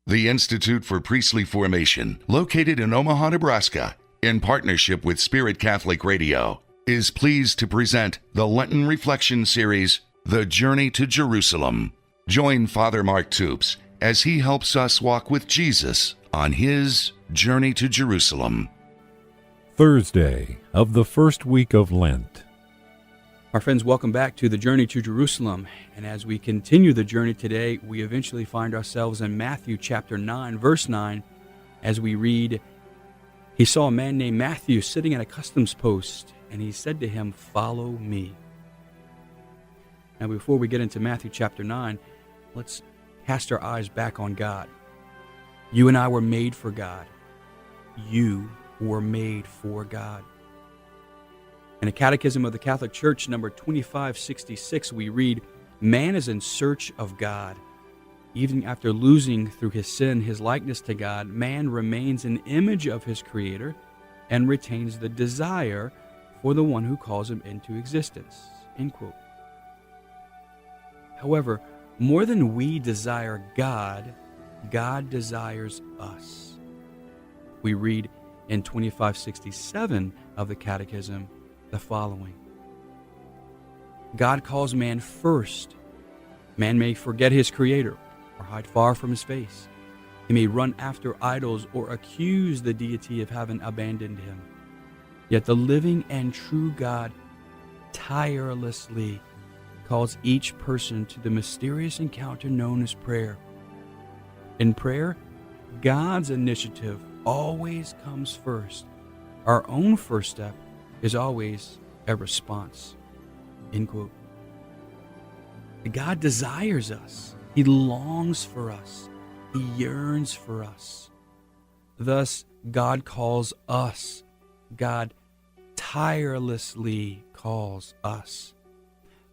The Institute for Priestly Formation, located in Omaha, Nebraska, in partnership with Spirit Catholic Radio, is pleased to present the Lenten Reflection Series, The Journey to Jerusalem. Join Father Mark Toups as he helps us walk with Jesus on his journey to Jerusalem. Thursday of the first week of Lent. Our friends, welcome back to the Journey to Jerusalem. And as we continue the journey today, we eventually find ourselves in Matthew chapter 9, verse 9, as we read, "He saw a man named Matthew sitting at a customs post, and he said to him, 'Follow me.'" Now, before we get into Matthew chapter 9, let's cast our eyes back on God. You and I were made for God. You were made for God. In the Catechism of the Catholic Church, number 2566, we read, "Man is in search of God. Even after losing through his sin his likeness to God, man remains an image of his Creator and retains the desire for the one who calls him into existence." End quote. However, more than we desire God, God desires us. We read in 2567 of the Catechism the following: "God calls man first. Man may forget his Creator or hide far from his face. He may run after idols or accuse the deity of having abandoned him. Yet the living and true God tirelessly calls each person to the mysterious encounter known as prayer. In prayer, God's initiative always comes first. Our own first step is always a response." End quote. God desires us. He longs for us. He yearns for us. Thus, God calls us. God tirelessly calls us.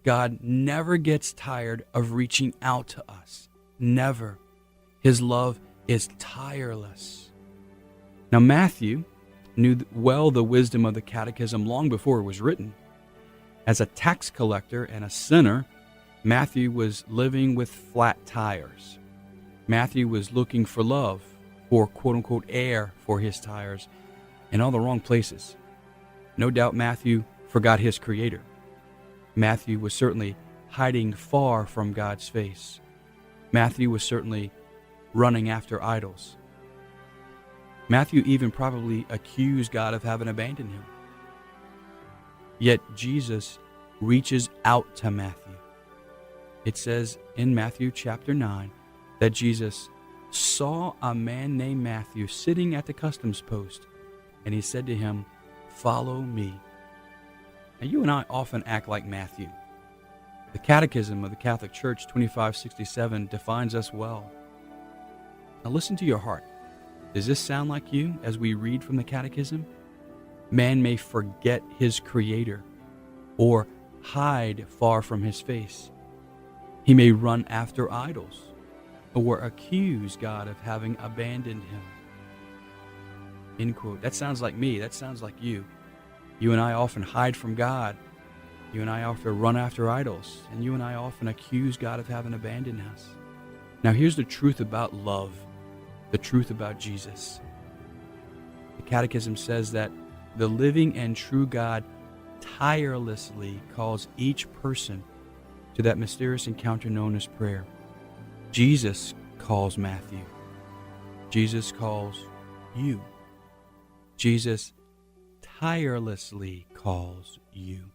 God never gets tired of reaching out to us. Never. His love is tireless. Now, Matthew knew well the wisdom of the Catechism long before it was written. As a tax collector and a sinner, Matthew was living with flat tires. Matthew was looking for love, for quote-unquote air for his tires, in all the wrong places. No doubt Matthew forgot his Creator. Matthew was certainly hiding far from God's face. Matthew was certainly running after idols. Matthew even probably accused God of having abandoned him. Yet Jesus reaches out to Matthew. It says in Matthew chapter 9 that Jesus saw a man named Matthew sitting at the customs post, and he said to him, "Follow me." Now, you and I often act like Matthew. The Catechism of the Catholic Church, 2567, defines us well. Now listen to your heart. Does this sound like you as we read from the Catechism? Man may forget his Creator or hide far from his face. He may run after idols or accuse God of having abandoned him. End quote. That sounds like me. That sounds like you. You and I often hide from God. You and I often run after idols. And you and I often accuse God of having abandoned us. Now here's the truth about love. The truth about Jesus. The Catechism says that the living and true God tirelessly calls each person to that mysterious encounter known as prayer. Jesus calls Matthew. Jesus calls you. Jesus tirelessly calls you.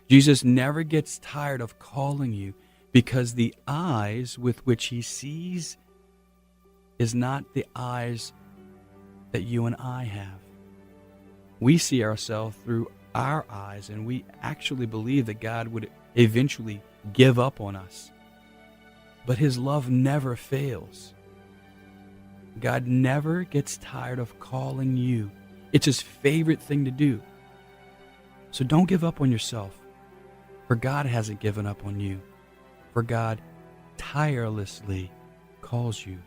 Jesus never gets tired of calling you because the eyes with which he sees is not the eyes that you and I have. We see ourselves through our eyes, and we actually believe that God would eventually give up on us. But his love never fails. God never gets tired of calling you. It's his favorite thing to do. So don't give up on yourself, for God hasn't given up on you. For God tirelessly calls you.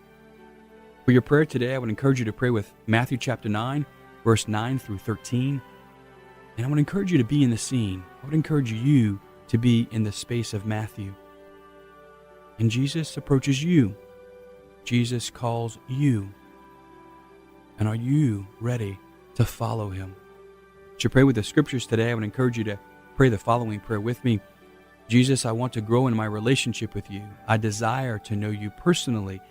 For your prayer today, I would encourage you to pray with Matthew chapter 9, verse 9 through 13. And I would encourage you to be in the scene. I would encourage you to be in the space of Matthew. And Jesus approaches you. Jesus calls you. And are you ready to follow him? To pray with the scriptures today, I would encourage you to pray the following prayer with me. Jesus, I want to grow in my relationship with you. I desire to know you personally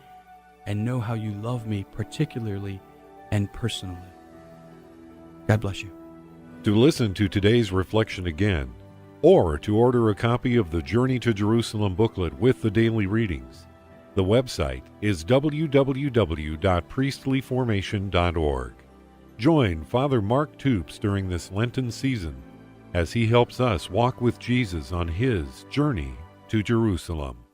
and know how you love me particularly and personally. God bless you. To listen to today's reflection again, or to order a copy of the Journey to Jerusalem booklet with the daily readings, the website is www.priestlyformation.org. Join Father Mark Toups during this Lenten season as he helps us walk with Jesus on his journey to Jerusalem.